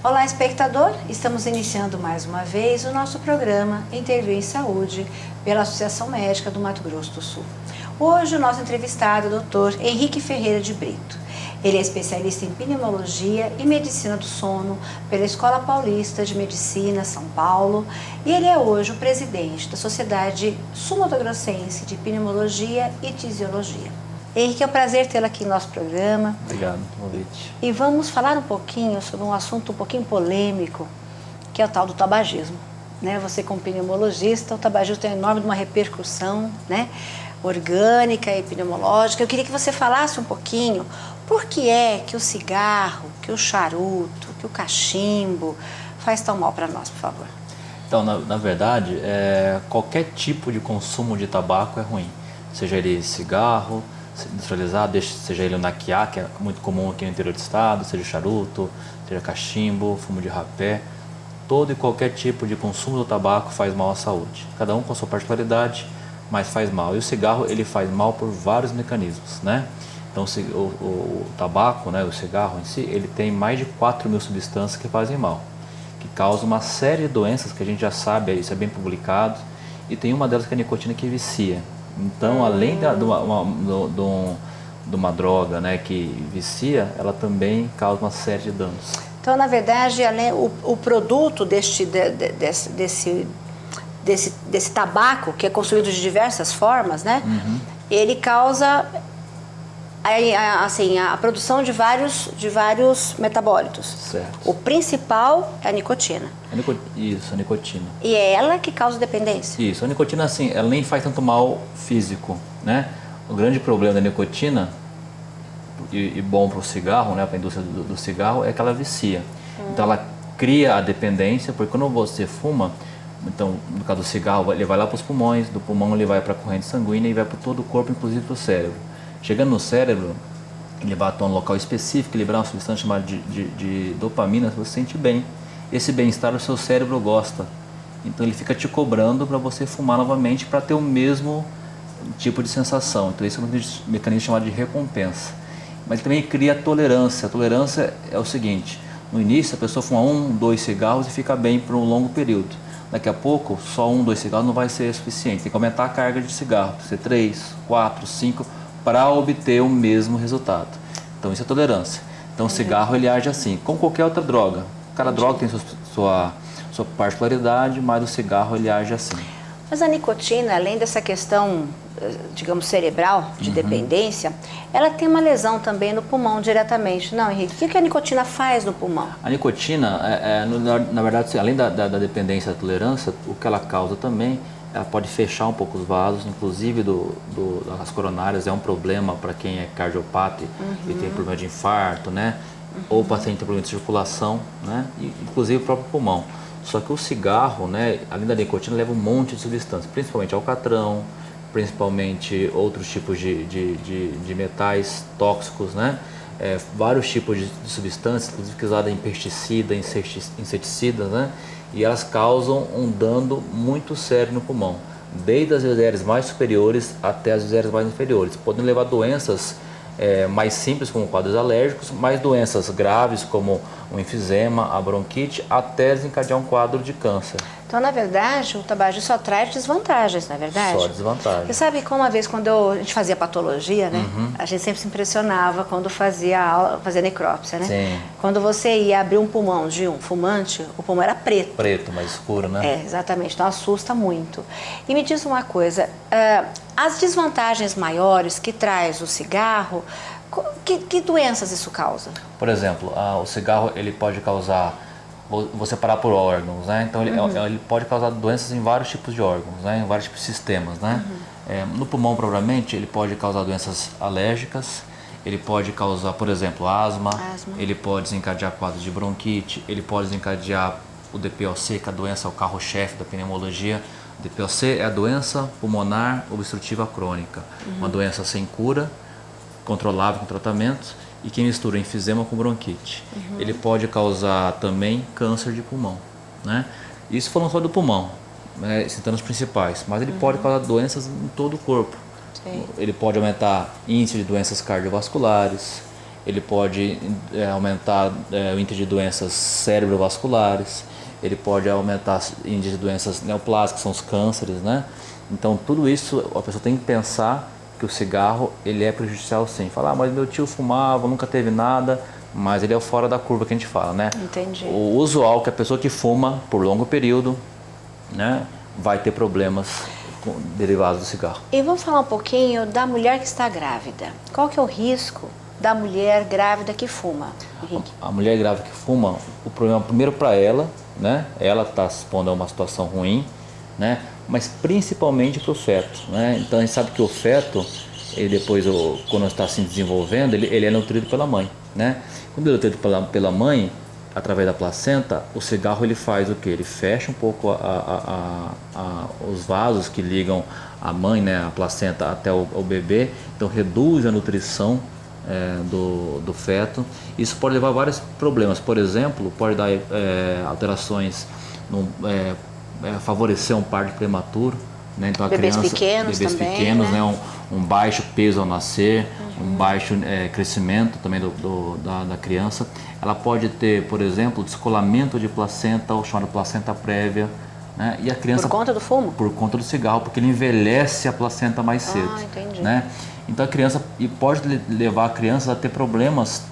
Olá, espectador! Estamos iniciando mais uma vez o nosso programa Interview em Saúde pela Associação Médica do Mato Grosso do Sul. Hoje o nosso entrevistado é o Dr. Henrique Ferreira de Brito. Ele é especialista em pneumologia e medicina do sono pela Escola Paulista de Medicina, São Paulo, e ele é hoje o presidente da Sociedade Sul-Mato-Grossense de Pneumologia e Tisiologia. Henrique, é um prazer tê-lo aqui no nosso programa. Obrigado pelo convite. E vamos falar um pouquinho sobre um assunto um pouquinho polêmico, que é o tal do tabagismo. Você, como pneumologista, o tabagismo tem enorme uma repercussão, orgânica e pneumológica. Eu queria que você falasse um pouquinho por que é que o cigarro, que o charuto, que o cachimbo faz tão mal para nós, por favor. Então, na verdade, qualquer tipo de consumo de tabaco é ruim. Seja ele cigarro, industrializado, seja ele o naquiá, que é muito comum aqui no interior do estado, seja charuto, seja cachimbo, fumo de rapé. Todo e qualquer tipo de consumo do tabaco faz mal à saúde. Cada um com a sua particularidade, mas faz mal. E o cigarro, ele faz mal por vários mecanismos, Então, o tabaco, o cigarro em si, ele tem mais de 4.000 substâncias que fazem mal, que causam uma série de doenças que a gente já sabe, isso é bem publicado, e tem uma delas que é a nicotina, que vicia. Então, além de uma droga que vicia, ela também causa uma série de danos. Então, na verdade, o produto desse tabaco, que é construído de diversas formas, ele causa a produção de vários metabólitos. Certo. O principal é a nicotina. Isso, a nicotina. E é ela que causa dependência? Isso, a nicotina, ela nem faz tanto mal físico, O grande problema da nicotina, e bom para o cigarro, para a indústria do cigarro, é que ela vicia. Então, ela cria a dependência, porque quando você fuma, então, no caso do cigarro, ele vai lá para os pulmões, do pulmão ele vai para a corrente sanguínea e vai para todo o corpo, inclusive para o cérebro. Chegando no cérebro, ele vai atuar num local específico, liberar uma substância chamada de dopamina, você se sente bem. Esse bem-estar o seu cérebro gosta. Então ele fica te cobrando para você fumar novamente para ter o mesmo tipo de sensação. Então esse é um mecanismo chamado de recompensa. Mas ele também cria tolerância. A tolerância é o seguinte: no início a pessoa fuma 1, 2 cigarros e fica bem por um longo período. Daqui a pouco, só 1, 2 cigarros não vai ser suficiente. Tem que aumentar a carga de cigarro, ser 3, 4, 5... para obter o mesmo resultado. Então isso é tolerância. Então o cigarro, ele age assim, como qualquer outra droga. Cada droga tem sua particularidade, mas o cigarro, ele age assim. Mas a nicotina, além dessa questão, digamos, cerebral, de dependência, ela tem uma lesão também no pulmão diretamente. Não, Henrique, o que a nicotina faz no pulmão? A nicotina, na verdade, além da dependência, da tolerância, o que ela causa também, ela pode fechar um pouco os vasos, inclusive das coronárias. É um problema para quem é cardiopata e tem problema de infarto, ou paciente tem problema de circulação, e, inclusive o próprio pulmão. Só que o cigarro, além da nicotina, leva um monte de substâncias, principalmente alcatrão, principalmente outros tipos de metais tóxicos, vários tipos de substâncias, inclusive que é usada em pesticida, inseticidas, e elas causam um dano muito sério no pulmão, desde as artérias mais superiores até as artérias mais inferiores, podendo levar a doenças mais simples, como quadros alérgicos, mais doenças graves, como o enfisema, a bronquite, até desencadear um quadro de câncer. Então, na verdade, o tabagismo só traz desvantagens, não é verdade? Só desvantagens. Você sabe que uma vez, quando a gente fazia patologia, a gente sempre se impressionava quando fazia necrópsia, Sim. Quando você ia abrir um pulmão de um fumante, o pulmão era preto. Preto, mais escuro, Exatamente. Então, assusta muito. E me diz uma coisa, as desvantagens maiores que traz o cigarro, que doenças isso causa? Por exemplo, o cigarro, ele pode causar, vou separar por órgãos, Então ele pode causar doenças em vários tipos de órgãos, em vários tipos de sistemas, no pulmão, provavelmente, ele pode causar doenças alérgicas, ele pode causar, por exemplo, asma. Ele pode desencadear quadros de bronquite, ele pode desencadear o DPOC, que é a doença, o carro-chefe da pneumologia, DPOC é a doença pulmonar obstrutiva crônica, uma doença sem cura, controlável com tratamento e que mistura enfisema com bronquite. Ele pode causar também câncer de pulmão, né? Isso falando só do pulmão, né, citando os principais, mas ele pode causar doenças em todo o corpo. Sim. Ele pode aumentar índice de doenças cardiovasculares, ele pode aumentar o índice de doenças cerebrovasculares, ele pode aumentar índice de doenças neoplásicas, que são os cânceres, né? Então tudo isso a pessoa tem que pensar que o cigarro ele é prejudicial sim. Falar, mas meu tio fumava, nunca teve nada, mas ele é o fora da curva que a gente fala, né? Entendi. O usual que a pessoa que fuma por longo período, né, vai ter problemas derivados do cigarro. E vamos falar um pouquinho da mulher que está grávida. Qual que é o risco da mulher grávida que fuma, Henrique? A mulher grávida que fuma, o problema primeiro para ela, né? Ela está se expondo a uma situação ruim, né? Mas principalmente para o feto, né? Então a gente sabe que o feto, ele depois, quando está se desenvolvendo, ele é nutrido pela mãe, né? Quando ele é nutrido pela mãe, através da placenta, o cigarro ele faz o que? Ele fecha um pouco os vasos que ligam a mãe, né, a placenta até o bebê, então reduz a nutrição do feto. Isso pode levar a vários problemas, por exemplo, pode dar alterações, favorecer um parto prematuro, né? Então Bebês pequenos também, pequenos, né? Um baixo peso ao nascer, um baixo crescimento também da criança. Ela pode ter, por exemplo, descolamento de placenta, ou chamada placenta prévia, né? E a criança, por conta do fumo? Por conta do cigarro, porque ele envelhece a placenta mais cedo. Entendi. Né? Então a criança, e pode levar a criança a ter problemas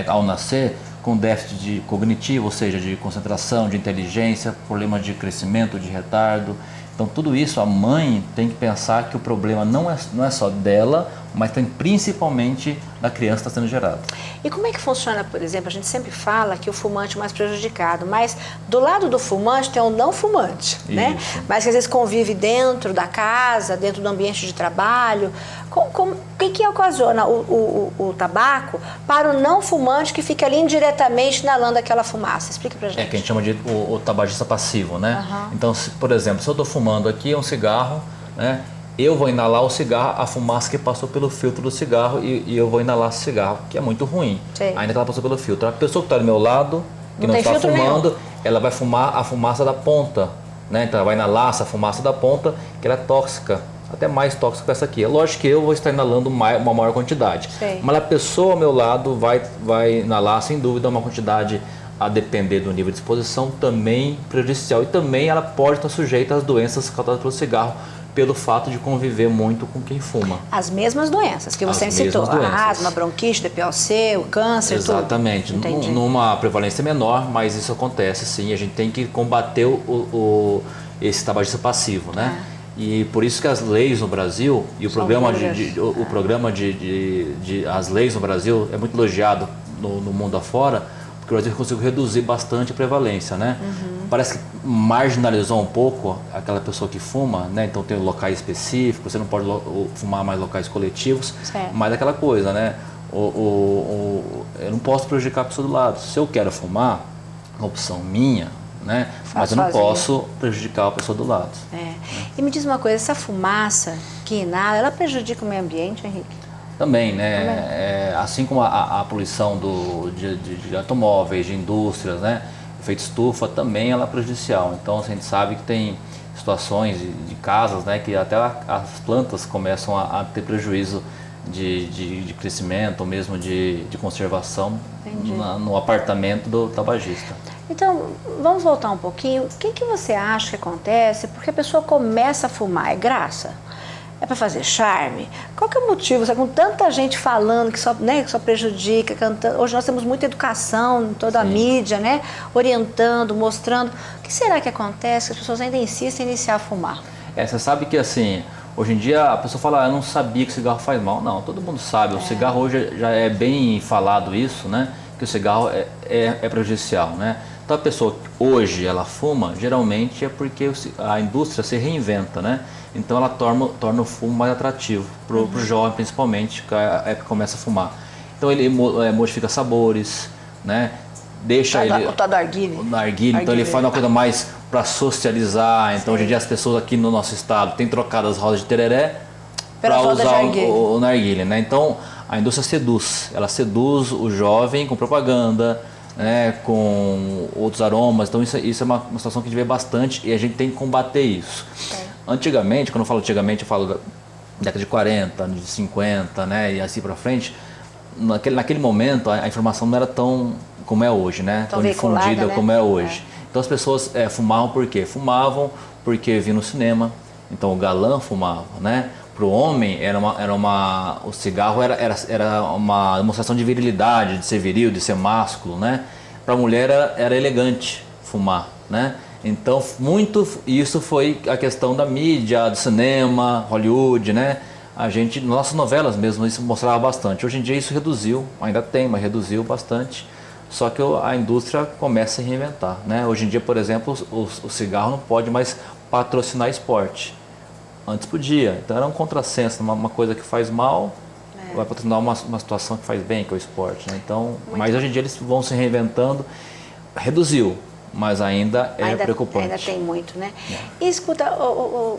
ao nascer com déficit cognitivo, ou seja, de concentração, de inteligência, problemas de crescimento, de retardo. Então tudo isso a mãe tem que pensar que o problema não é só dela, mas tem principalmente da criança que está sendo gerada. E como é que funciona, por exemplo, a gente sempre fala que o fumante é mais prejudicado, mas do lado do fumante tem o não fumante, né? Mas que às vezes convive dentro da casa, dentro do ambiente de trabalho. O que ocasiona o tabaco para o não fumante que fica ali indiretamente inalando aquela fumaça? Explica pra gente. É que a gente chama de o tabagista passivo, né? Então, por exemplo, se eu estou fumando aqui um cigarro, né? Eu vou inalar o cigarro, a fumaça que passou pelo filtro do cigarro e eu vou inalar esse cigarro, que é muito ruim. Sim. Ainda que ela passou pelo filtro. A pessoa que está do meu lado, que não está fumando, ela vai fumar a fumaça da ponta, né? Então ela vai inalar essa fumaça da ponta, que ela é tóxica, até mais tóxica que essa aqui. É lógico que eu vou estar inalando uma maior quantidade. Sim. Mas a pessoa ao meu lado vai inalar, sem dúvida, uma quantidade, a depender do nível de exposição, também prejudicial. E também ela pode estar sujeita às doenças causadas pelo cigarro, pelo fato de conviver muito com quem fuma. As mesmas doenças que você citou, a asma, bronquite, DPOC, o câncer, exatamente, tudo. Exatamente, numa prevalência menor, mas isso acontece sim, a gente tem que combater esse tabagismo passivo, né? E por isso que as leis no Brasil e o programa as leis no Brasil é muito elogiado no mundo afora, porque o Brasil conseguiu reduzir bastante a prevalência, né? Parece que marginalizou um pouco aquela pessoa que fuma, né? Então tem locais específicos, você não pode fumar mais locais coletivos, mas aquela coisa, né? Eu não posso prejudicar a pessoa do lado. Se eu quero fumar, uma opção minha, né? Mas eu não posso prejudicar a pessoa do lado. E me diz uma coisa, essa fumaça que inala, ela prejudica o meio ambiente, Henrique? Também, né? Assim como a poluição de automóveis, de indústrias, né? Efeito estufa, também ela é prejudicial. Então a gente sabe que tem situações de casas, né? Que até as plantas começam a ter prejuízo de crescimento, ou mesmo de conservação no apartamento do tabagista. Então, vamos voltar um pouquinho. O que você acha que acontece porque a pessoa começa a fumar? É graça? É para fazer charme? Qual que é o motivo? Com tanta gente falando que só prejudica, cantando. Hoje nós temos muita educação em toda a mídia, né? Orientando, mostrando. O que será que acontece que as pessoas ainda insistem em iniciar a fumar? Você sabe que assim, hoje em dia a pessoa fala, eu não sabia que o cigarro faz mal. Não, todo mundo sabe. O cigarro hoje já é bem falado isso, né? Que o cigarro é prejudicial, né? Então a pessoa que hoje ela fuma, geralmente é porque a indústria se reinventa, né? Então ela torna o fumo mais atrativo para o jovem, principalmente, que é que começa a fumar. Então ele modifica sabores, né? Deixa o tal do narguilé. Então ele faz uma coisa para socializar. Então, hoje em dia, as pessoas aqui no nosso estado têm trocado as rodas de tereré para usar o narguilé, né? Então, a indústria seduz. Ela seduz o jovem com propaganda, né, com outros aromas. Então, isso é uma situação que a gente vê bastante e a gente tem que combater isso. Antigamente, quando eu falo antigamente, eu falo da década de 40, de 50, né, e assim para frente. Naquele momento, a informação não era tão como é hoje, né? Tão difundida, né? Como é hoje. Então, as pessoas fumavam por quê? Fumavam porque viam no cinema. Então, o galã fumava, né? Para o homem, o cigarro era uma demonstração de virilidade, de ser viril, de ser másculo, né? Para a mulher era elegante fumar, né? Então, muito isso foi a questão da mídia, do cinema, Hollywood, né? Nossas novelas mesmo, isso mostrava bastante. Hoje em dia isso reduziu, ainda tem, mas reduziu bastante. Só que a indústria começa a reinventar, né? Hoje em dia, por exemplo, o cigarro não pode mais patrocinar esporte. Antes podia, então era um contrassenso, uma coisa que faz mal, vai patrocinar uma situação que faz bem, que é o esporte, né? Então, mas hoje em dia eles vão se reinventando, reduziu, mas ainda é preocupante. Ainda tem muito, né? E escuta,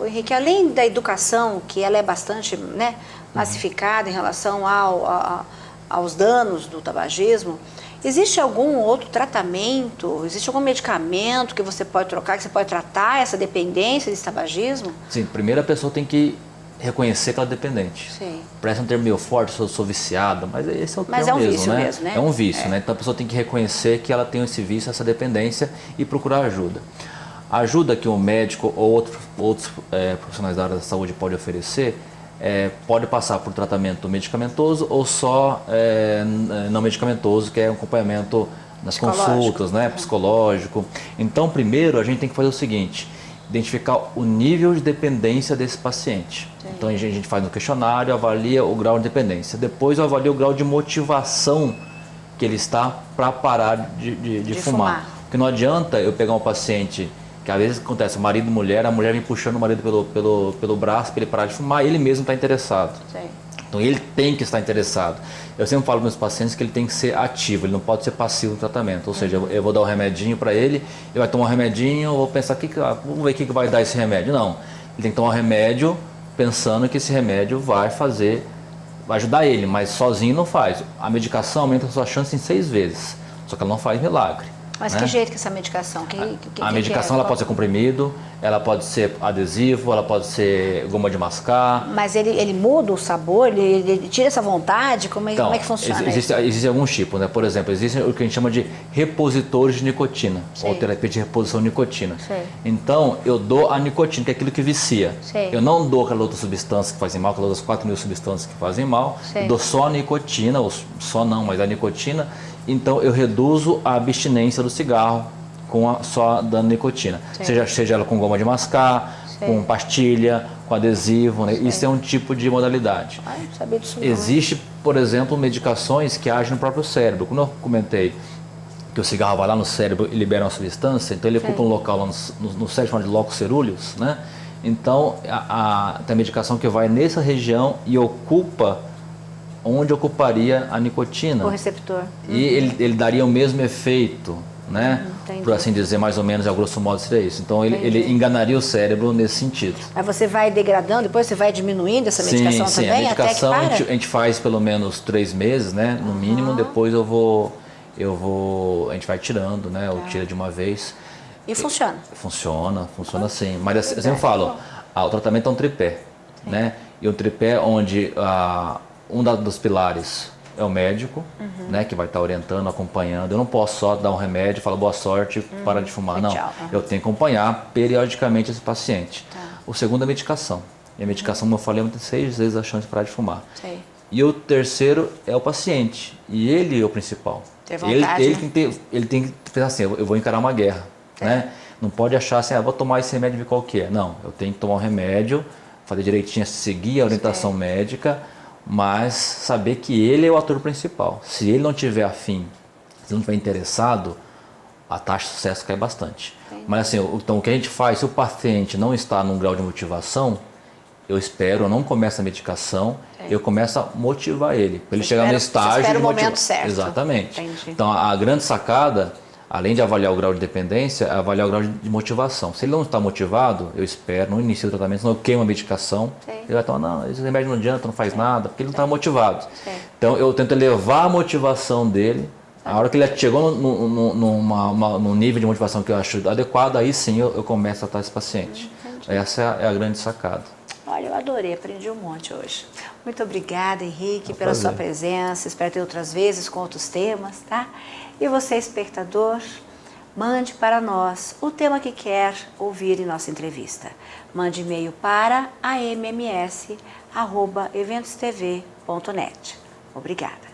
Henrique, além da educação, que ela é bastante, né, massificada em relação aos danos do tabagismo, existe algum outro tratamento, existe algum medicamento que você pode trocar, que você pode tratar essa dependência desse tabagismo? Sim, primeiro a pessoa tem que reconhecer que ela é dependente. Sim. Parece um termo meio forte, sou viciado, mas esse é o termo um mesmo, vício né? mesmo, né? É um vício, né? Então a pessoa tem que reconhecer que ela tem esse vício, essa dependência e procurar ajuda. A ajuda que um médico ou outros profissionais da área da saúde pode oferecer pode passar por tratamento medicamentoso ou só não medicamentoso, que é um acompanhamento nas consultas, né? Psicológico. Então, primeiro a gente tem que fazer o seguinte: identificar o nível de dependência desse paciente. Sim. Então a gente faz um questionário, avalia o grau de dependência. Depois eu avalio o grau de motivação que ele está para parar de fumar. Porque não adianta eu pegar um paciente que às vezes acontece, marido e mulher, a mulher vem puxando o marido pelo braço para ele parar de fumar, ele mesmo está interessado. Sim. Então ele tem que estar interessado. Eu sempre falo para meus pacientes que ele tem que ser ativo, ele não pode ser passivo no tratamento. Ou seja, eu vou dar um remedinho para ele, ele vai tomar um remedinho, eu vou pensar, vamos ver o que vai dar esse remédio. Não, ele tem que tomar um remédio pensando que esse remédio vai ajudar ele, mas sozinho não faz. A medicação aumenta a sua chance em 6 vezes, só que ela não faz milagre. Mas que jeito que essa medicação? A medicação ela pode ser comprimido, ela pode ser adesivo, ela pode ser goma de mascar. Mas ele muda o sabor, ele tira essa vontade? Como é que funciona isso? Existem alguns tipos, né? Por exemplo, existem o que a gente chama de repositores de nicotina, ou terapia de reposição de nicotina. Sei. Então, eu dou a nicotina, que é aquilo que vicia. Sei. Eu não dou aquelas outras substâncias que fazem mal, aquelas outras 4.000 substâncias que fazem mal. Eu dou só a nicotina, ou só não, mas a nicotina. Então eu reduzo a abstinência do cigarro só dando nicotina. Seja ela com goma de mascar, com pastilha, com adesivo, né? Isso é um tipo de modalidade. Ai, não sabia disso não. Existe, por exemplo, medicações que agem no próprio cérebro. Quando eu comentei que o cigarro vai lá no cérebro e libera uma substância, então ele ocupa um local lá no cérebro chamado de locus ceruleus, né? Então tem medicação que vai nessa região e ocupa onde ocuparia a nicotina. O receptor. E ele daria o mesmo efeito, né? Por assim dizer, mais ou menos, a grosso modo seria isso. Então ele enganaria o cérebro nesse sentido. Mas você vai degradando, depois você vai diminuindo essa medicação também? Sim, a medicação a gente faz pelo menos 3 meses, né? No mínimo, depois a gente vai tirando, né? Ou tira de uma vez. E funciona? Funciona sim. Mas eu sempre falo, o tratamento é um tripé, né? E um tripé onde um dos pilares é o médico, né, que vai estar orientando, acompanhando. Eu não posso só dar um remédio e falar boa sorte, para de fumar. Não, eu tenho que acompanhar periodicamente esse paciente. O segundo é a medicação. E a medicação, como eu falei, tem 6 vezes a chance de parar de fumar. Sim. E o terceiro é o paciente. E ele é o principal. Ele tem que pensar assim, eu vou encarar uma guerra. Né? Não pode achar assim, vou tomar esse remédio de qualquer. Não, eu tenho que tomar um remédio, fazer direitinho, seguir a orientação médica, mas saber que ele é o ator principal. Se ele não tiver afim, se não estiver interessado, a taxa de sucesso cai bastante. Mas assim, então o que a gente faz, se o paciente não está num grau de motivação, eu espero, eu não começo a medicação, eu começo a motivar ele, para ele chegar no estágio de motivação. Momento certo. Exatamente. Entendi. Então a grande sacada, além de avaliar o grau de dependência, avaliar o grau de motivação. Se ele não está motivado, eu espero, não inicio o tratamento, senão eu queimo a medicação. Sim. Ele vai falar, não, esse remédio não adianta, não faz nada, porque ele não está motivado. Sim. Então eu tento elevar a motivação dele. A hora que ele chegou num nível de motivação que eu acho adequado, aí sim eu começo a tratar esse paciente. Essa é a grande sacada. Olha, eu adorei, aprendi um monte hoje. Muito obrigada, Henrique, pela prazer. sua presença. Espero ter outras vezes com outros temas, tá? E você, espectador, mande para nós o tema que quer ouvir em nossa entrevista. Mande e-mail para amms@eventostv.net. Obrigada.